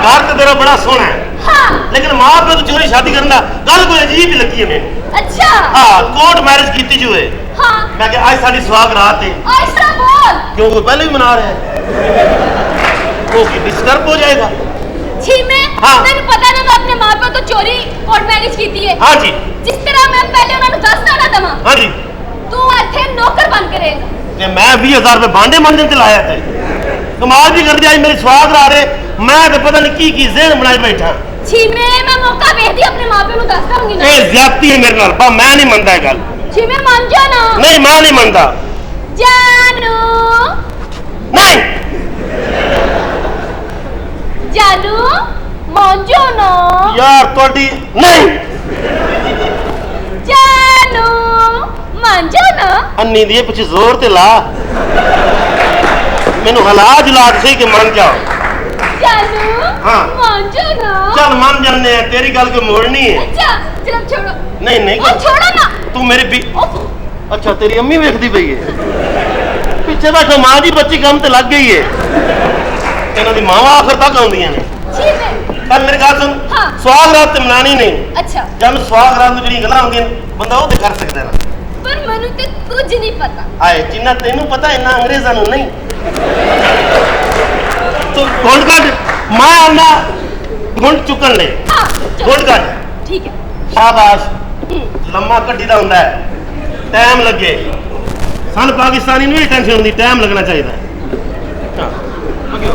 घर तो तेरा बड़ा सोहना है हाँ लेकिन मां प्यो तो चोरी शादी करना गल कोई अजीब ही लगी है मैंने अच्छा हाँ कोर्ट मैरिज की जो है हाँ मैं क्या आज साड़ी सुहाग रात है ऐसा बोल क्यों वो पहले ही मना रहे हैं वो डिस्टर्ब हो जाएगा जी मैं हाँ। मैंने पता ना मैं अपने मां प्यो तो चोरी कोर्ट मैरिज की थी है हाँ जी जिस तरह मैं पहले उन्होंने दसना ना दवा हाँ जी तू इथे नौकर बन के रहेगा कि मैं 20,000 रुपए भांडे मांजने ते लाया थे कमाल भी कर दिया मेरी सुहाग रात है मैं तो पता नहीं की ज़हन बनाए बैठा जी मैं मौका वेखदी अपने मां प्यो नु दस दूंगी ना ये ज्यादती है मेरे नाल पा मैं नहीं मनदा ये गल जी मैं मान जा ना नहीं मैं नहीं मनदा जानू नहीं जानू मान जा ना यार तोड़ी नहीं जानू मान जा ना अन्नी दिए पीछे जोर ते ला मैनू हला जुला सही कि मन जाओ जानू हाँ। मान जा ना चल मान जाने हैं तेरी गल को मोड़नी है अच्छा चलो छोड़ो नहीं नहीं ओ छोड़ो ना तू मेरी भी ओफ अच्छा तेरी अम्मी वेखदी पई है पीछे बैठो मां दी बच्ची काम ते लग गई है इन्हां दी मावां आखिर तक आउंदियां ने जी मैं कल मेरी गल सुन हाँ। सुहाग रात ते मनानी नहीं अच्छा जब सुहाग रात ਨੂੰ ਜਿਹੜੀ ਗੱਲਾਂ ਹੁੰਦੀਆਂ ਬੰਦਾ ਉਹ ਤੇ ਕਰ ਸਕਦਾ ਨਾ पर मनु ते कुछ नहीं पता ਆਏ ਜਿੰਨਾ ਤੈਨੂੰ ਪਤਾ ਇੰਨਾ ਅੰਗਰੇਜ਼ਾਂ ਨੂੰ ਨਹੀਂ ਤੂੰ ਗੁੰਡ ਕੱਢ ਮੈਂ ਆਂਦਾ ਗੁੰਡ ਚੁੱਕਣ ਲੈ हाँ ਗੁੰਡ ਕੱਢ ठीक है ਸ਼ਾਬਾਸ਼ ਲੰਮਾ ਕੱਢੀ ਦਾ ਹੁੰਦਾ ਹੈ ਟਾਈਮ ਲੱਗੇ ਸਾਨੂੰ ਪਾਕਿਸਤਾਨੀ ਨੂੰ ਵੀ ਟੈਨਸ਼ਨ ਹੁੰਦੀ ਟਾਈਮ ਲੱਗਣਾ ਚਾਹੀਦਾ ਹਾਂ ਲੱਗਿਓ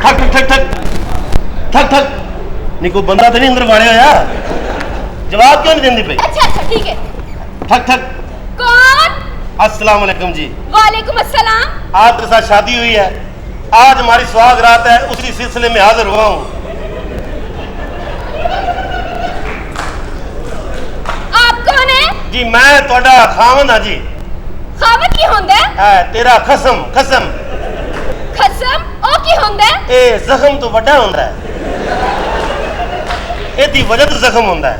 ਠਕ ਠਕ ਠਕ ਠਕ ਠਕ ਨਹੀਂ ਕੋਈ ਬੰਦਾ ਤਾਂ ਨਹੀਂ ਅੰਦਰ ਵਾੜਿਆ ਹੋਇਆ ਜਵਾਬ क्यों नहीं देंदी पे अच्छा अच्छा ठीक है ठक ठक कौन अस्सलाम वालेकुम जी वालेकुम अस्सलाम आज तेरे साथ शादी हुई है आज हमारी सुहाग रात है उसी सिलसिले में हाजिर हुआ हूँ आप कौन है जी मैं थोड़ा खावंद हाँ जी खावत की होंदा है है तेरा खसम खसम खसम ओ की होंदा है ए जख्म तो बड़ा होंदा है ਇਹਦੀ ਵਜ੍ਹਾ ਤੋਂ ਜ਼ਖਮ ਹੁੰਦਾ ਹੈ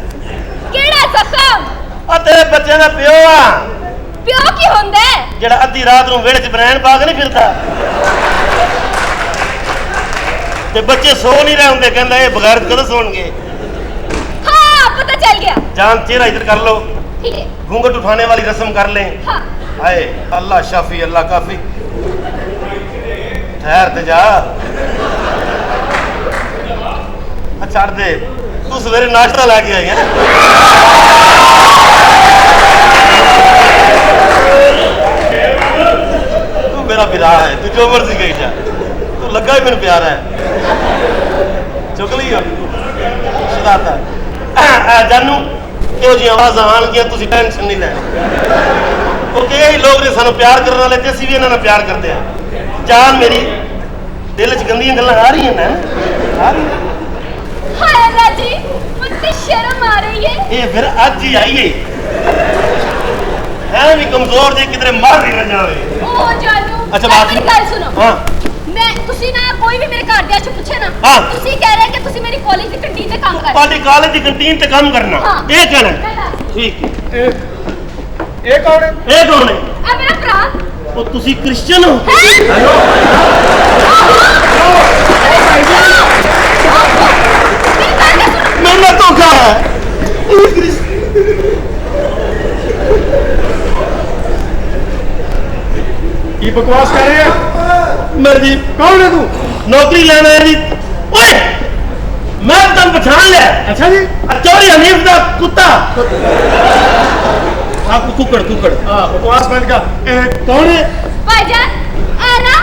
केड़ा जख्म ਆ ਤੇਰੇ ਬੱਚਿਆਂ ਦਾ ਪਿਓ ਆ प्यो की होंदा है ਜਿਹੜਾ ਅੱਧੀ ਰਾਤ ਨੂੰ ਵਿਹੜੇ 'ਚ ਬਰੈਣ ਪਾ ਕੇ ਨਹੀਂ ਫਿਰਦਾ ਤੇ ਬੱਚੇ ਸੋ ਨਹੀਂ ਰਹੇ ਹੁੰਦੇ ਕਹਿੰਦਾ ਇਹ ਬਗੈਰ ਕਦੋਂ ਸੌਣਗੇ हाँ पता चल गया जान चेहरा इधर कर लो ठीक है घूंघट उठाने वाली रस्म कर लें हाँ हाय अल्लाह शाफी अल्लाह काफी ठहर ते जा अच्छा दे तू सवेरे नाश्ता लेके आई है तू मेरा पिला है तू जो मर्जी कही जा तू लगा ही मेरे प्यार है चुक ली शरारता जानू ਇਹੋ ਜਿਹੀ ਆਵਾਜ਼ਾਂ ਆਉਣਗੀਆਂ ਤੁਸੀਂ ਟੈਨਸ਼ਨ ਨਹੀਂ ਲੈਣੀ ਉਹ ਕਈ ਲੋਕ ਨੇ ਸਾਨੂੰ ਪਿਆਰ ਕਰਨ ਵਾਲੇ ਤੇ ਅਸੀਂ ਵੀ ਇਹਨਾਂ ਨਾਲ ਪਿਆਰ ਕਰਦੇ ਆ ਜਾਨ ਮੇਰੀ ਦਿਲ 'ਚ ਗੰਦੀਆਂ ਗੱਲਾਂ ਆ ਰਹੀਆਂ ਨੇ ਆ ਰਹੀਆਂ हाय अल्लाह जी मुझे शर्म आ रही है ਇਹ ਫਿਰ ਅੱਜ ਹੀ ਆਈਏ ਹੈ ਵੀ ਕਮਜ਼ੋਰ ਜੇ ਕਿਧਰੇ ਮਾਰ ਨਹੀਂ ਨਾ ਜਾਵੇ ओ जानू अच्छा, मैं बात मेरी सुनो। गल सुनो हाँ मैं तुसी ना कोई भी मेरे घर दे आके पूछे ना हाँ। तुसी कह रहे हैं कि तुसी मेरी कॉलेज की कैंटीन से काम कर ਤੁਹਾਡੀ ਕਾਲਜ ਦੀ ਕੰਟੀਨ ਤੇ ਕੰਮ ਕਰਨਾ हाँ। ਇਹ ਕਹਿਣਾ कहना, ਠੀਕ ਹੈ ਇਹ ਕੌਣ ਹੈ? ਇਹ ਕੌਣ ਹੈ ए मेरा भरा ਉਹ ਤੁਸੀਂ ਕ੍ਰਿਸਚੀਅਨ ਹੋ ਮੇਰੇ ਨਾਲ ਧੋਖਾ ਹੈ ਇਹ ਕੀ ਬਕਵਾਸ ਕਰ ਰਹੇ ਹੈ? ਮੈਂ ਜੀ ਕੌਣ ਹੈ ਤੂੰ? ਨੌਕਰੀ ਲੈਣ ਆਇਆ ਜੀ ਓਏ ਮੈਂ ਤੁਹਾਨੂੰ ਪਛਾਣ ਲਿਆ ਅੱਛਾ ਜੀ ਚੌਰੀ ਹਨੀਫ ਦਾ ਕੁੱਤਾ ਆਪ ਕੁੱਕੜ ਕੁੱਕੜ ਹਾਂ ਬਕਵਾਸ ਬੰਦ ਕਰ ਇਹ ਕੌਣ ਹੈ? भाईजान आना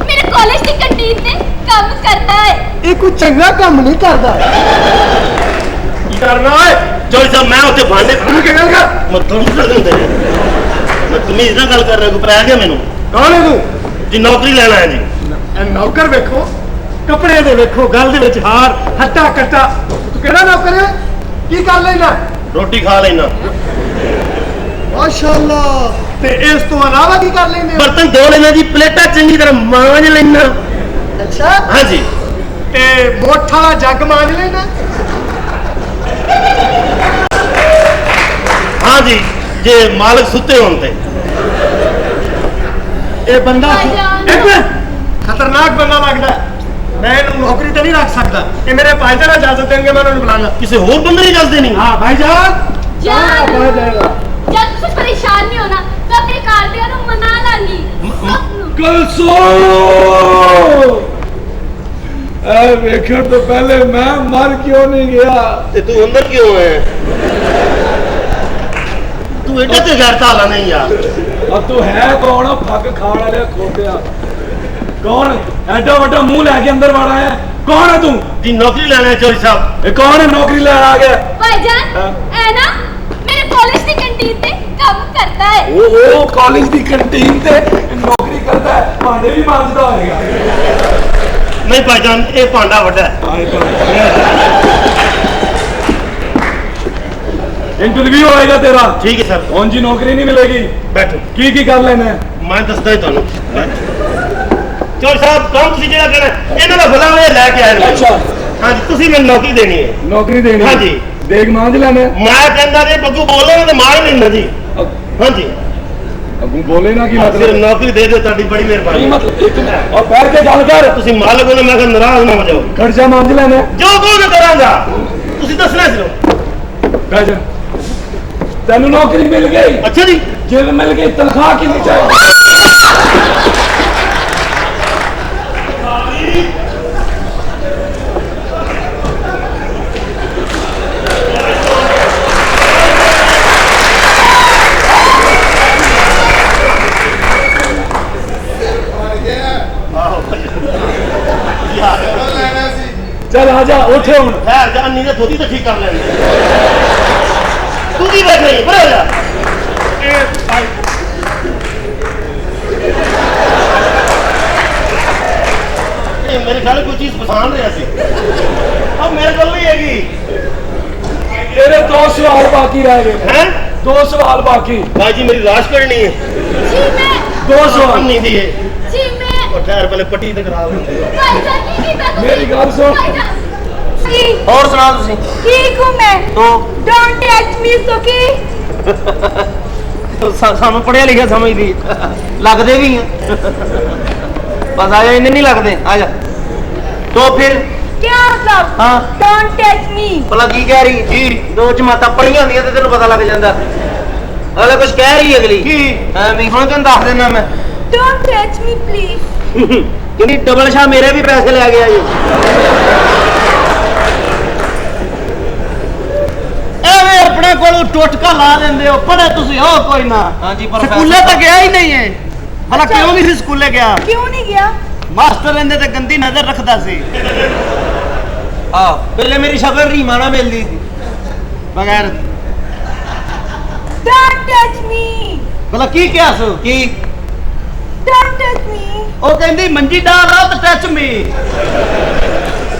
मेरे कॉलेज की कैंटीन में काम करता है ਇਹ ਕੋਈ ਚੰਗਾ ਕੰਮ ਨਹੀਂ ਕਰਦਾ ਕੀ ਕਰਨਾ ਹੈ? ਚੌਰੀ ਸਾਹਿਬ ਮੈਂ ਉੱਥੇ ਭਾਂਡੇ ਤੂੰ ਕੀ ਗੱਲ ਕਰ? ਮਤਲਬ ਕਰ ਦਿੰਦੇ ਮੈਂ ਤਮੀਜ਼ ਨਾਲ ਗੱਲ ਕਰ ਰਿਹਾ ਕੋਈ ਪਰਾਇਆ ਗਿਆ ਮੈਨੂੰ ਕੌਣ ਹੈ ਤੂੰ? ਜੀ ਨੌਕਰੀ ਲੈਣਾ ਹੈ ਜੀ ਇਹ ਨੌਕਰ ਵੇਖੋ ਕੱਪੜੇ ਦੇ ਵੇਖੋ ਗੱਲ ਦੇ ਵਿੱਚ ਹਾਰ ਹੱਟਾ ਕੱਟਾ ਤੂੰ ਕਿਹੜਾ ਨੌਕਰ ਹੈ? ਕੀ ਕਰ ਲੈਣਾ? ਰੋਟੀ ਖਾ ਲੈਣਾ ਮਾਸ਼ਾਅੱਲਾ ਤੇ ਇਸ ਤੋਂ ਇਲਾਵਾ ਕੀ ਕਰ ਲੈਂਦੇ ਹੋ? ਬਰਤਨ ਧੋ ਲੈਣਾ ਜੀ ਪਲੇਟਾਂ ਚੰਗੀ ਤਰ੍ਹਾਂ ਮਾਂਜ ਲੈਣਾ ਅੱਛਾ ਹਾਂਜੀ ਤੇ ਮੋਠਾ ਜੱਗ ਮਾਂਜ ਲੈਣਾ? ਹਾਂਜੀ ਜੇ ਮਾਲਕ ਸੁੱਤੇ ਹੋਣ ਤੇ ਇਹ ਬੰਦਾ ਭਾਈਜਾਨ। ਇੱਕ ਮਿੰਟ ਖਤਰਨਾਕ ਬੰਦਾ ਲੱਗਦਾ ਹੈ। ਮੈਂ ਇਹਨੂੰ ਨੌਕਰੀ ਤੇ ਨਹੀਂ ਰੱਖ ਸਕਦਾ। ਇਹ ਮੇਰੇ ਭਾਈਜਾਨ ਇਜਾਜ਼ਤ ਦੇਣਗੇ, ਮੈਂ ਉਹਨਾਂ ਨੂੰ ਬੁਲਾਣਾ। ਕਿਸੇ ਹੋਰ ਬੰਦੇ ਦੀ ਇਜਾਜ਼ਤ ਦੇਣੀ? हाँ भाईजान जान हो जाएगा। जब तुझे परेशान नहीं होना तो अपने कारदियों को मना लांगी कलसो वेखण तो पहले मैं मर क्यों नहीं गया? ਤੇ ਤੂੰ ਅੰਦਰ ਕਿਉਂ ਹੈ? ਤੂੰ ਐਡਾ ਤੇ ਗੈਰਤਾ ਵਾਲਾ ਨਹੀਂ ਯਾਰ। अब तू है कौन? फक खाण वाले खोटिया कौन? एडा वड्डा मुंह लेके अंदर वाला है कौन है तू? ਦੀ ਨੌਕਰੀ ਲੈਣਾ ਹੈ ਚੋਰੀ ਸਾਹਿਬ। ये कौन है नौकरी लेने आ गया? भाईजान हाँ। है ना मेरे कॉलेज की कैंटीन पे काम करता है ओहो कॉलेज दी कैंटीन ते नौकरी करता है, भांडे भी मांजदा होएगा। ਨਹੀਂ ਭਾਈਜਾਨ, ਇਹ ਭਾਂਡਾ ਵੱਡਾ ਹੈ। इंटरव्यू होएगा तेरा। ਠੀਕ ਹੈ ਸਰ। कौन जी नौकरी नहीं मिलेगी? ਬੈਠੋ, की कर लेना है? ਮੈਂ ਦੱਸਦਾ ਹੀ ਤੁਹਾਨੂੰ। ਚੋਰ ਸਾਹਿਬ ਕੌਣ ਤੁਸੀਂ ਜਿਹੜਾ ਕਹਿਣਾ ਇਹਨਾਂ ਦਾ ਭਲਾ ਇਹ ਲੈ ਕੇ ਆਏ ਨੇ। अच्छा ਹਾਂਜੀ ਤੁਸੀਂ ਮੈਨੂੰ ਨੌਕਰੀ ਦੇਣੀ ਹੈ। नौकरी देनी है? हाँ जी। देख मांझ लेना है। ਮੈਂ ਕਹਿੰਦਾ ਜੇ ਬੱਗੂ ਬੋਲੇ ਤੇ ਮਾਰ ਲੈਣਾ ਜੀ। ਹਾਂਜੀ अब बोले ना कि ਫਿਰ मतलब ਨੌਕਰੀ ਦੇ ਦਿਓ, ਤੁਹਾਡੀ ਬੜੀ ਮਿਹਰਬਾਨੀ। की मतलब एक और पैर के गल कर। ਤੁਸੀਂ ਮਾਲਕ ਹੋ ਨਾ, ਮੈਂ ਕਿਹਾ ਨਾਰਾਜ਼ ਨਾ ਹੋ ਜਾਓ। खर्चा मांझ लेना है। ਜੋ ਕਹੋਗੇ ਕਰਾਂਗਾ, ਤੁਸੀਂ ਦੱਸਣਾ ਸਿਰਫ। बैठ जा। तेन नौकरी मिल गई? ਅੱਛਾ ਜੀ। जेल मिल गई, तनख्वाह कितनी चाहिए? चल आजा उठे हूं। ਖੈਰ ਜਾਨੀ ਨੇ ਥੋੜੀ ਤਾਂ ਠੀਕ ਕਰ ਲੈਣੀ। ਤੂੰ ਕੀ ਬੈਠ ਰਹੀ ਬੜਾ ਜਾ। ਇਹ ਮੇਰੇ ਖਿਆਲ ਕੋਈ ਚੀਜ਼ ਪਸੰਦ ਰਿਹਾ ਸੀ। ਆ ਮੇਰੇ ਕੋਲ ਨਹੀਂ ਹੈਗੀ। तेरे दो सवाल बाकी रह गए। ਹੈ दो सवाल बाकी। भाई जी मेरी लाश करनी है। जी मैं दो सवाल। नहीं दी है। जी मैं और ठहर पहले पट्टी तक खराब है। भाईजान की कीता तुसी मेरी गल सुन। भाईजान जी और सुना तुसी। ठीक हूं मैं तो डोंट टच मी सोकी ਸਾਨੂੰ ਪੜਿਆ ਲਿਖਿਆ ਸਮਝਦੀ ਲੱਗਦੇ ਵੀ ਆ ਬਸ ਆ ਜਾ ਇੰਨੇ ਨਹੀਂ ਲੱਗਦੇ ਆ ਜਾ तो फिर क्या मतलब हाँ डोंट टच मी ਭਲਾ ਕੀ ਕਹਿ ਰਹੀ ਜੀ ਦੋ ਜਮਾਤਾਂ ਪੜੀਆਂ ਹੁੰਦੀਆਂ ਤੇ ਤੈਨੂੰ ਪਤਾ ਲੱਗ ਜਾਂਦਾ ਅਗਲੇ ਕੁਝ ਕਹਿ ਰਹੀ ਅਗਲੀ ਕੀ ਮੈਂ ਹੁਣ ਤੈਨੂੰ ਦੱਸ ਦਿੰਦਾ ਮੈਂ डोंट टच मी प्लीज ਕਿੰਨੀ ਡਬਲ ਸ਼ਾ ਮੇਰੇ ਵੀ ਪੈਸੇ ਲੈ ਗਿਆ ਜੀ ਐਵੇਂ ਆਪਣੇ ਕੋਲ ਟੋਟਕਾ ਲਾ ਲੈਂਦੇ ਹੋ ਪੜ੍ਹੇ ਤੁਸੀਂ ਹੋ ਕੋਈ ਨਾ ਹਾਂਜੀ ਸਕੂਲੇ ਤਾਂ ਗਿਆ ਹੀ ਨਹੀਂ ਹੈ ਭਲਾ ਕਿਉਂ ਨਹੀਂ ਸੀ ਸਕੂਲੇ ਗਿਆ क्यों नहीं गया ਮਾਸਟਰ ਇਹਦੇ ਤੇ ਗੰਦੀ ਨਜ਼ਰ ਰੱਖਦਾ ਸੀ ਆ ਪਹਿਲੇ ਮੇਰੀ ਸ਼ਕਲ ਰੀਮਾ ਨਾਲ ਮਿਲਦੀ ਸੀ ਬਗੈਰ डोंट टच मी ਭਲਾ ਕੀ ਕਿਹਾ ਸੋ ਕੀ डोंट टच मी ਉਹ ਕਹਿੰਦੀ ਮੰਜੀ ਡਾਲ ਆ ਤੇ ਟੱਚ ਮੀ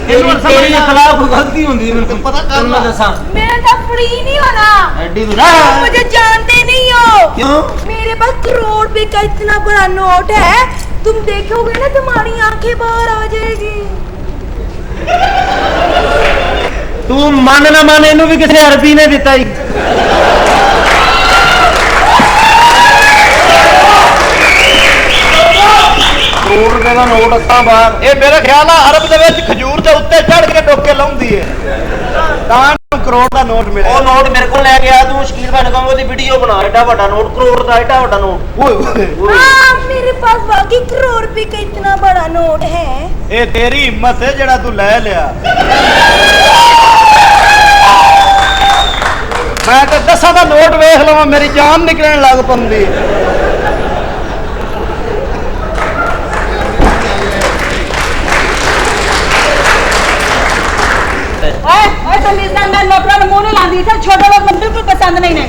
ਇਹਨੂੰ ਸਮਝ ਤੇਰੇ ਨਹੀਂ ਖਿਲਾਫ ਗਲਤੀ ਹੁੰਦੀ ਮੈਨੂੰ ਪਤਾ ਕਰ ਤੈਨੂੰ ਮੈਂ ਲਾ। ਦੱਸਾਂ मेरा तो फ्री नहीं होना ਐਡੀ ਦੂਰ तुम मुझे जानते नहीं हो क्यों मेरे पास करोड़ रुपए का इतना बड़ा नोट है तुम देखोगे ना तुम्हारी आंखें बाहर आ जाएगी ਤੂੰ ਮੰਨ ਨਾ ਮੰਨ ਇਹਨੂੰ ਵੀ ਕਿਸੇ ਅਰਬੀ ਨੇ ਦਿੱਤਾ ਹੀ ਕਰੋੜ ਰੁਪਏ ਦਾ ਨੋਟ ਅੱਤਾਂ ਬਾਹਰ ਇਹ ਮੇਰੇ ਖਿਆਲ ਨਾਲ ਅਰਬ ਦੇ ਵਿੱਚ ਖਜੂਰ ਦੇ ਉੱਤੇ ਚੜ ਕੇ ਡੋਕੇ ਲਾਉਂਦੀ ਹੈ ਤਾਂ ਇਹਨੂੰ ਕਰੋੜ ਦਾ ਨੋਟ ਮਿਲਿਆ ਉਹ ਨੋਟ ਮੇਰੇ ਕੋਲ ਲੈ ਗਿਆ ਤੂੰ ਸ਼ਕੀਲ ਬਣ ਕਹੂੰਗਾ ਉਹਦੀ ਵੀਡੀਓ ਬਣਾ ਐਡਾ ਵੱਡਾ ਨੋਟ ਕਰੋੜ ਦਾ ਐਡਾ ਵੱਡਾ ਨੋਟ ਓਏ ਓਏ हाँ मेरे पास बाकी करोड़ रुपए का इतना बड़ा नोट है ਇਹ ਤੇਰੀ ਹਿੰਮਤ ਹੈ ਜਿਹੜਾ ਤੂੰ ਲੈ ਲਿਆ ਮੈਂ ਤਾਂ 10 ਦਾ ਨੋਟ ਵੇਖ ਲਵਾਂ ਮੇਰੀ ਜਾਨ ਨਿਕਲਣ ਲੱਗ ਪੰਦੀ ओए ओए तमीज ना मैं नौकरां ਨੂੰ ਮੂੰਹ ਨਹੀਂ ਲਾਂਦੀ ਇੱਥੇ ਛੋਟੇ ਲੋਕ ਮੈਨੂੰ ਬਿਲਕੁਲ ਪਸੰਦ ਨਹੀਂ ਨੇ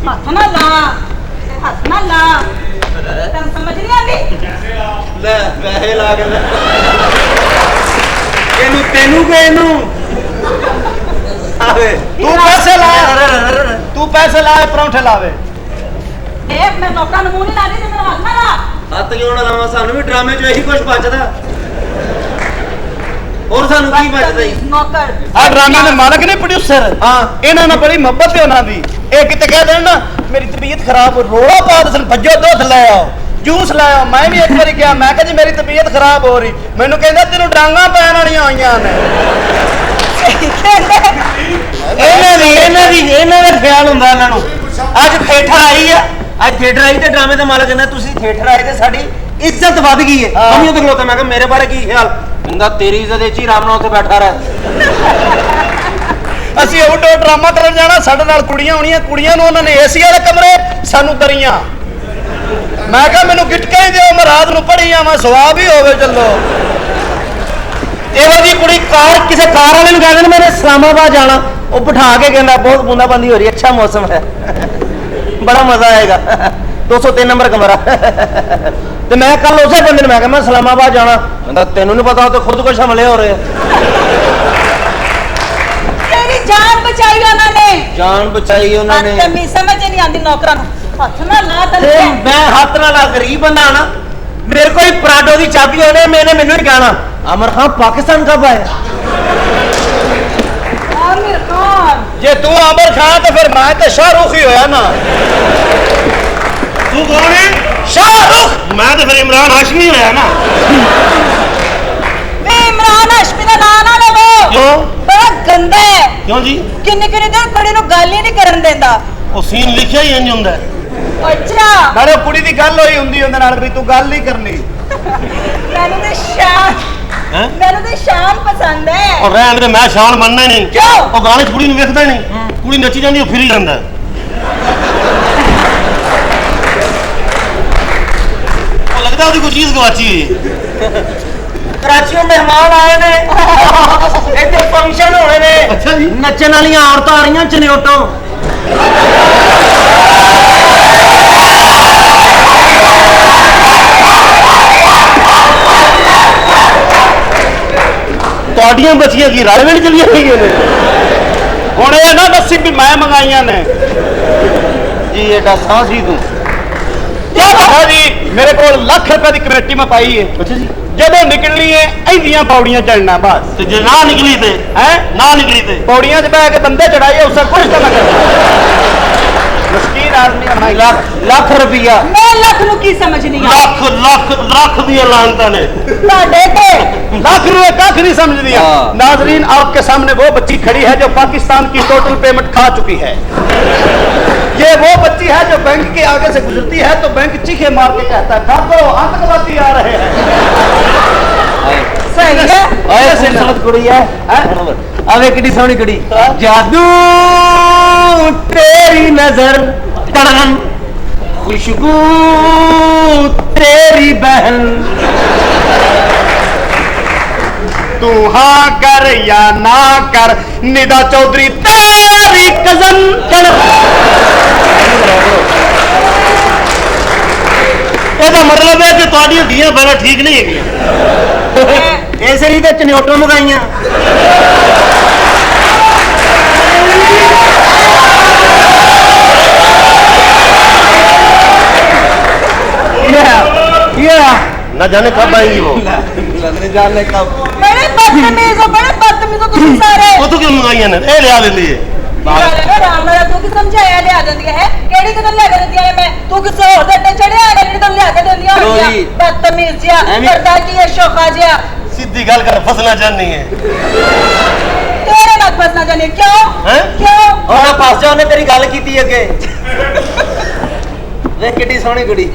ਹੱਥ ਨਾ ਲਾ ਤੈਨੂੰ ਸਮਝ ਨਹੀਂ ਆਉਂਦੀ ਲੈ ਪੈਸੇ ਲਾ ਕੇ ਲੈ ਇਹਨੂੰ ਤੈਨੂੰ ਕਿ ਇਹਨੂੰ ਆਵੇ ਤੂੰ ਪੈਸੇ ਲਾ ਤੂੰ ਪੈਸੇ ਲਾ ਪਰੌਂਠੇ ਲਾਵੇ ਦੇਖ ਮੈਂ ਨੌਕਰਾਂ ਨੂੰ ਮੂੰਹ ਨਹੀਂ ਲਾਂਦੀ ਤੇ ਮੇਰਾ ਹੱਥ ਨਾ ਲਾ ਹੱਥ ਕਿਉਂ ਨਾ ਲਾਵਾਂ ਸਾਨੂੰ ਵੀ ਡਰਾਮੇ 'ਚ ਇਹੀ ਕੁਝ ਬਚਦਾ ਹੋਰ ਸਾਨੂੰ ਕੀ ਬਚਦਾ ਜੀ ਨੌਕਰ ਆ ਡਰਾਮੇ ਦੇ ਮਾਲਕ ਨੇ ਪ੍ਰੋਡਿਊਸਰ ਹਾਂ ਇਹਨਾਂ ਨਾਲ ਬੜੀ ਮੁਹੱਬਤ ਹੈ ਉਹਨਾਂ ਦੀ ਇਹ ਕਿਤੇ ਕਹਿ ਦੇਣ ਨਾ ਮੇਰੀ ਤਬੀਅਤ ਖਰਾਬ ਰੋਲਾ ਪਾ ਦੇ ਭੱਜੋ ਦੁੱਧ ਲੈ ਆਓ ਜੂਸ ਲਾਇਆ। ਮੈਂ ਵੀ ਇੱਕ ਵਾਰੀ ਕਿਹਾ, ਮੈਂ ਕਿਹਾ ਜੀ ਮੇਰੀ ਤਬੀਅਤ ਖਰਾਬ ਹੋ ਰਹੀ, ਮੈਨੂੰ ਕਹਿੰਦਾ ਤੈਨੂੰ ਡਾਂਗਾਂ ਪੈਣ ਵਾਲੀਆਂ ਹੋਈਆਂ ਨੇ। ਇਹਨਾਂ ਦਾ ਖਿਆਲ ਹੁੰਦਾ ਇਹਨਾਂ ਨੂੰ। ਅੱਜ ਥੀਏਟਰ ਆਈ ਆ, ਅੱਜ ਥੀਏਟਰ ਆਈ ਤੇ ਡਰਾਮੇ ਦਾ ਮਾਲਕ ਕਹਿੰਦਾ ਤੁਸੀਂ ਥੀਏਟਰ ਆਏ ਤੇ ਸਾਡੀ ਇੱਜ਼ਤ ਵੱਧ ਗਈ ਹੈ। ਮੰਮੀ ਉਹਦੇ ਖਲੋਤਾ, ਮੈਂ ਕਿਹਾ ਮੇਰੇ ਬਾਰੇ ਕੀ ਖਿਆਲ? ਕਹਿੰਦਾ ਤੇਰੀ ਇੱਜ਼ਤ ਇਹ 'ਚ ਹੀ ਆਰਾਮ ਨਾਲ ਉੱਥੇ ਬੈਠਾ ਰਹਿ। ਅਸੀਂ ਆਊਟਡੋਰ ਡਰਾਮਾ ਕਰਨ ਜਾਣਾ, ਸਾਡੇ ਨਾਲ ਕੁੜੀਆਂ ਹੋਣੀਆਂ, ਕੁੜੀਆਂ ਨੂੰ ਉਹਨਾਂ ਨੇ ਏਸੀ ਵਾਲੇ ਕਮਰੇ, ਸਾਨੂੰ ਦਰੀਆਂ। ਮੈਂ ਕਿਹਾ ਮੈਨੂੰ ਗਿਟਕੇ ਹੀ ਦਿਓ, ਮੈਂ ਰਾਤ ਨੂੰ ਪੜੀ ਆਵਾਂ, ਸਵਾਬ ਹੀ ਹੋਵੇ। ਚੱਲੋ ਇਹੋ ਜੀ ਕੁੜੀ ਕਿਸੇ ਕਾਰ ਵਾਲੇ ਨੂੰ ਕਹਿੰਦੇ ਨੇ ਮੈਨੇ ਇਸਲਾਮਾਬਾਦ ਜਾਣਾ, ਉਹ ਬਿਠਾ ਕੇ ਕਹਿੰਦਾ ਬਹੁਤ ਬੂੰਦਾਬਾਂਦੀ ਹੋ ਰਹੀ, ਅੱਛਾ ਮੌਸਮ ਹੈ, ਬੜਾ ਮਜ਼ਾ ਆਏਗਾ, 203 ਨੰਬਰ ਕਮਰਾ। ਤੇ ਮੈਂ ਕੱਲ ਉਸੇ ਬੰਦੇ ਨੂੰ ਮੈਂ ਕਿਹਾ ਮੈਂ ਇਸਲਾਮਾਬਾਦ ਜਾਣਾ, ਕਹਿੰਦਾ ਤੈਨੂੰ ਨਹੀਂ ਪਤਾ, ਉਹ ਤੇ ਖੁਦ ਕੁਛ ਹਮਲੇ ਹੋ ਰਹੇ ਆ। ਤੇਰੀ ਜਾਨ ਬਚਾਈ ਉਹਨਾਂ ਨੇ, ਜਾਨ ਬਚਾਈ ਉਹਨਾਂ ਨੇ। ਤਮੀ ਸਮਝ ਨਹੀਂ ਆਉਂਦੀ ਨੌਕਰਾਂ ਨੂੰ। ਹੱਥ ਨਾਲ ਲਾ ਤੇ ਤਲੇ ਮੈਂ ਹੱਥ ਨਾਲ ਆ, ਗਰੀਬ ਬੰਦਾ ਨਾ, ਮੇਰੇ ਕੋਲ ਪਰਾਡੋ ਦੀ ਚਾਬੀ ਹੋਣੇ, ਮੈਨੂੰ ਹੀ ਕਹਿਣਾ ਅਮਰ ਖਾਨ ਪਾਕਿਸਤਾਨ ਕਬ ਆਇਆ? ਆਮਿਰ ਖਾਨ। ਜੇ ਤੂੰ ਆਮਰ ਖਾਨ ਤੇ ਫਿਰ ਮੈਂ ਤੇ ਸ਼ਾਹਰੁਖ ਹੀ ਹੋਇਆ ਨਾ। ਤੂੰ ਕੌਣ ਹੈ? ਸ਼ਾਹਰੁਖ। ਮੈਂ ਤਾਂ ਫਿਰ ਇਮਰਾਨ ਹਾਸ਼ਮੀ ਹੋਇਆ ਨਾ। ਵੇ ਇਮਰਾਨ ਹਾਸ਼ਮੀ ਦਾ ਨਾਂ ਨਾ ਲਵੋ, ਕਿਉਂ? ਬੜਾ ਗੰਦਾ ਹੈ। ਕਿਉਂ ਜੀ? ਕਿੰਨੇ ਦੇਰ ਕੁੜੀ ਨੂੰ ਗੱਲ ਹੀ ਨਹੀਂ ਕਰਨ ਦਿੰਦਾ। ਉਹ ਸੀਨ ਲਿਖਿਆ ਹੀ ਇੰਜ ਹੁੰਦਾ। ਅੱਛਾ, ਨਾਲੇ ਕੁੜੀ ਦੀ ਗੱਲ ਹੋਈ ਹੁੰਦੀ ਉਹਦੇ ਨਾਲ ਵੀ ਤੂੰ ਗੱਲ ਨਹੀਂ ਕਰਨੀ। ਮੈਨੂੰ ਤੇ ਸ਼ਾਨ, ਹੈਂ? ਮੈਨੂੰ ਤੇ ਸ਼ਾਨ ਪਸੰਦ ਹੈ। ਉਹ ਰਹਿਣ ਦੇ, ਮੈਂ ਸ਼ਾਨ ਮੰਨਣਾ ਹੀ ਨਹੀਂ। ਕਿਉਂ? ਉਹ ਗਾਣੇ 'ਚ ਕੁੜੀ ਨੂੰ ਵੇਖਦਾ ਨਹੀਂ, ਕੁੜੀ ਨੱਚੀ ਜਾਂਦੀ, ਉਹ ਫਿਰੀ ਜਾਂਦਾ। ਉਹ ਲੱਗਦਾ ਉਹਦੀ ਕੋਈ ਚੀਜ਼ ਗਵਾਚੀ ਹੋਈ। ਕਰਾਚੀੋਂ ਮਹਿਮਾਨ ਆਏ ਨੇ, ਇੱਥੇ ਫੰਕਸ਼ਨ ਹੋਣੇ ਨੇ। ਅੱਛਾ ਜੀ। ਨੱਚਣ ਵਾਲੀਆਂ ਔਰਤਾਂ ਆ ਰਹੀਆਂ ਚਨਿਓਟੋਂ। ਤੁਹਾਡੀਆਂ ਬੱਚੀਆਂ ਕੀ ਰਲ ਮਿਲ ਚਲੀਆਂ ਹੋਈਆਂ ਨੇ? ਹੁਣ ਇਹ ਨਾ ਦੱਸੀ ਵੀ ਮੈਂ ਮੰਗਾਈਆਂ ਨੇ। ਜੀ ਐਡਾ ਸਾਂਸੀ ਤੂੰ। ਕਿਆ ਜੀ, ਮੇਰੇ ਕੋਲ ਲੱਖ ਰੁਪਏ ਦੀ ਕਮੇਟੀ ਮੈਂ ਪਾਈ ਹੈ। ਅੱਛਾ ਜੀ। ਜਦੋਂ ਨਿਕਲਣੀ ਹੈ ਇੰਦੀਆਂ ਪੌੜੀਆਂ ਚੜਨਾ ਬਸ। ਤੇ ਜੇ ਨਾ ਨਿਕਲੀ ਤੇ ਨਾ ਨਿਕਲੀ ਤੇ ਪੌੜੀਆਂ 'ਚ ਬਹਿ ਕੇ ਬੰਦੇ ਚੜਾਈਏ, ਉਸੇ ਕੁਝ ਤਾਂ ਨਾ ਕਰ। ਮਸਕੀਨ ਆਦਮੀ ਹੈ ਮੈਂ। ਲੱਖ ਰੁਪਈਆ। ਮੈਂ ਲੱਖ ਨੂੰ ਕੀ ਸਮਝਣੀ ਆ? ਲੱਖ ਲੱਖ ਲੱਖ ਦੀਆਂ ਲਾਨਤਾਂ ਨੇ। ਤੁਹਾਡੇ ਤੇ लाख रुपए कख नहीं समझ दिया। नाजरीन, आपके सामने वो बच्ची खड़ी है जो पाकिस्तान की टोटल पेमेंट खा चुकी है। ये वो बच्ची है जो बैंक के आगे से गुजरती है तो बैंक चीखे मार के कहता है ठहरो, आतंकवादी आ रहे हैं। सही है। ਓਏ ਸਿਲਸਲਤ ਕੁੜੀ ਹੈ। ਆਵੇ ਕਿੱਡੀ ਸੋਹਣੀ ਕੁੜੀ। ਜਾਦੂ ਤੇਰੀ ਨਜ਼ਰ ਤੜਨ, ਖੁਸ਼ਬੂ ਤੇਰੀ ਬਹਿਨ। तू हाँ कर या ना कर, निदा चौधरी तेरी कजन कर। ਇਹਦਾ ਮਤਲਬ ਹੈ ਕਿ ਤੁਹਾਡੀਆਂ ਧੀਆਂ ਬੜਾ ਠੀਕ ਨਹੀਂ ਹੈਗੀਆਂ। ਇਸੇ ਲਈ ਤੇ ਚਨਿਓਟੋਂ ਮਗਾਈਆਂ। ना जाने कब आएंगी वो। जाने कब। बड़े बदतमीज हो तुम सारे। वो तो क्यों मंगाइया ने? ए लिया लेंदी है। आराम नाल तू की समझाया लिया दिंदी है, केड़ी कदम ले दिंदी है मैं? तू किसे होर दे ते चढ़िया है, जेड़ी तू लिया के दिंदी होगी। बदतमीज जिया, करदा की है शोखा जिया। सीधी गल कर, फसना चाहनी है। तेरे नाल फसना जाने क्यों? हैं? क्यों? और फस जा, ਉਹਨੇ ਤੇਰੀ ਗੱਲ ਕੀਤੀ ਅੱਗੇ। ਵੇਖ ਕਿੱਡੀ ਸੋਹਣੀ ਕੁੜੀ।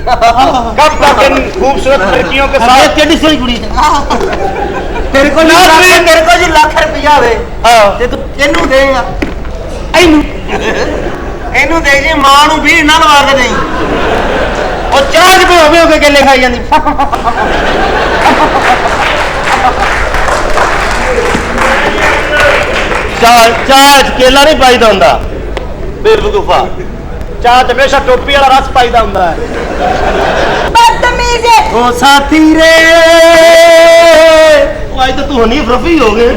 कब तक इन खूबसूरत लड़कियों के साथ केडी सोई कुड़ी ਤੇਰੇ ਕੋਲ ਜੀ ਲੱਖ ਰੁਪਈਆ ਹੋਵੇ ਤੇ ਤੂੰ ਇਹਨੂੰ ਦੇਗਾ। ਇਹਨੂੰ ਦੇ ਜੀ, ਮਾਂ ਨੂੰ ਵੀ ਨਾ ਲਵਾ ਕੇ ਦੇਈ। ਉਹ ਚਾਹ ਚ ਹੋਵੇ ਕੇ ਕੇਲੇ ਖਾਈ ਜਾਂਦੀ। ਚਾਹ ਕੇਲਾ ਨਹੀਂ ਪਾਈਦਾ ਹੁੰਦਾ ਬੇਵਕੂਫਾ। चाह च हमेशा टोपी वाला रस पाईदा हुंदा है। बदतमीज है। ਉਹ ਸਾਥੀ ਰੇ ਅੱਜ ਤਾਂ ਤੂੰ ਹਨੀ ਫਰਫੀ ਹੋ ਗਏ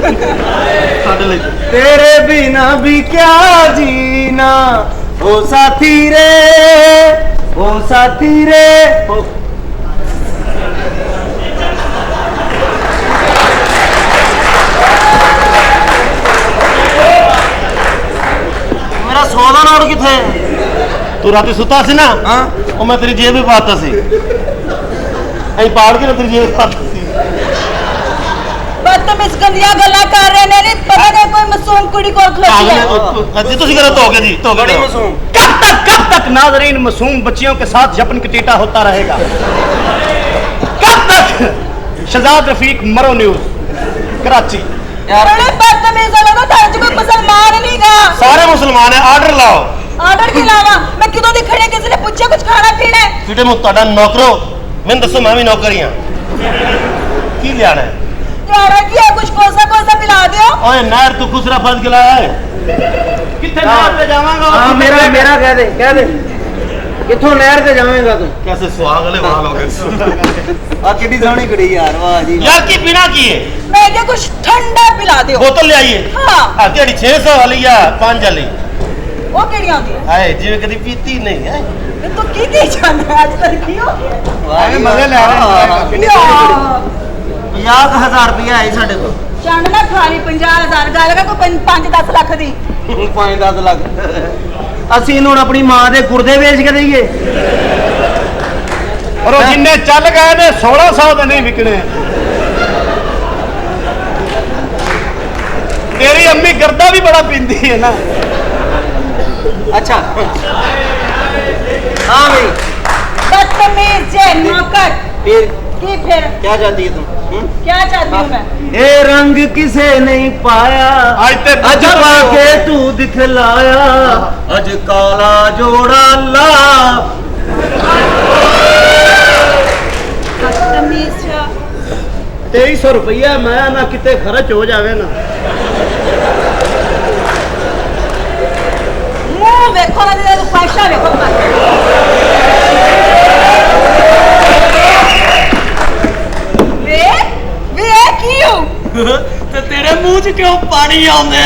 ਸਾਡੇ ਲਈ। ਤੇਰੇ ਬਿਨਾ ਵੀ ਕਿਆ ਜੀਣਾ, ਉਹ ਸਾਥੀ ਰੇ, ਉਹ ਸਾਥੀ ਰੇ। ਮੇਰਾ 100 ਦਾ ਨੋਟ ਕਿੱਥੇ? ਤੂੰ ਰਾਤੀ ਸੁੱਤਾ ਸੀ ਨਾ? ਹਾਂ। ਉਹ ਮੈਂ ਤੇਰੀ ਜੇਬ ਵਿੱਚ ਪਾਤਾ ਸੀ। ਅਸੀਂ ਪਾੜ ਕੇ ਤੇਰੀ ਜੇਬ ਖਾਤੀ ਬਦਤਮੀਜ਼ ਗੰਦੀਆਂ ਗੱਲਾਂ ਕਰ ਰਹੇ ਨੇ ਨਹੀਂ ਪਤਾ ਨਹੀਂ ਕੋਈ ਮਾਸੂਮ ਕੁੜੀ ਕੋਲ ਖਲੋਤੀ ਹੈ ਅੱਜ ਤੁਸੀਂ ਕਰੋ ਧੋ ਕੇ ਜੀ ਧੋ ਕੇ ਮਾਸੂਮ कब तक नाजरीन मासूम बच्चियों के साथ जपन कटीटा होता रहेगा? कब तक? शहजाद रफीक मरो न्यूज कराची। बड़े बदतमीज है लोगों तार कोई मुसलमान नहीं गा सारे मुसलमान है ऑर्डर लाओ ऑर्डर के अलावा मैं कितों दी खड़े किसी ने पूछा कुछ खाना पीना है फिटे मुझ ਤੁਹਾਡਾ ਨੌਕਰੋ ਮੈਨੂੰ ਦੱਸੋ ਮੈਂ ਵੀ ਨੌਕਰੀ ਹਾਂ ਕੀ ਲਿਆਣਾ ਹੈ यार क्या कुछ कोसा कोसा पिला दियो ਓਏ ਨਹਿਰ ਤੂੰ ਖੁਸਰਾ ਫਸ ਕੇ ਲਾਇਆ ਹੈ कितने नहर पे जावांगा? हाँ मेरा कह दे किथों नहर ते जावेंगा तू कैसे सुहाग वाले वाल हो गए आ कितनी सोहनी कुड़ी यार वाह जी यार की पीना की है मैं क्या कुछ ठंडा पिला दियो बोतल ले आइए हाँ आ तेरी 600 वाली या 5 वाली वो केड़ी आंदी है आए जिਵੇਂ कदी पीती नहीं है मैं तो की जाना आज तक की हो गया वाह मजे ले रहे हैं 50,000 रुपया है साढ़े को ਚੰਡ ਨਾ ਖਾਲੀ 50,000 ਗੱਲ ਕਰ ਕੋਈ 5-10 ਲੱਖ ਦੀ 5-10 ਲੱਖ ਅਸੀਂ ਇਹਨੂੰ ਹੁਣ ਆਪਣੀ ਮਾਂ ਦੇ ਗੁਰਦੇ ਵੇਚ ਕੇ ਦਈਏ और वो जिन्ने चल गए ने 1600 दे नहीं विकने तेरी अम्मी गर्दा भी बड़ा पींदी है ना अच्छा हाँ भाई बदतमीज जे नौकर फिर की फिर क्या चाहती है तुम क्या चाहती हूँ मैं ए रंग किसे नहीं पाया आज ते अज पाके तू दिखलाया अज काला जोड़ा ला बदतमीज 2300 रुपया मैं ना किते खर्च हो जावे ना मुंह देखो ना तेरा पैसा देखो ਤੇ ਤੇਰੇ ਮੂੰਹ 'ਚ ਕਿਉਂ ਪਾਣੀ ਆਉਂਦਾ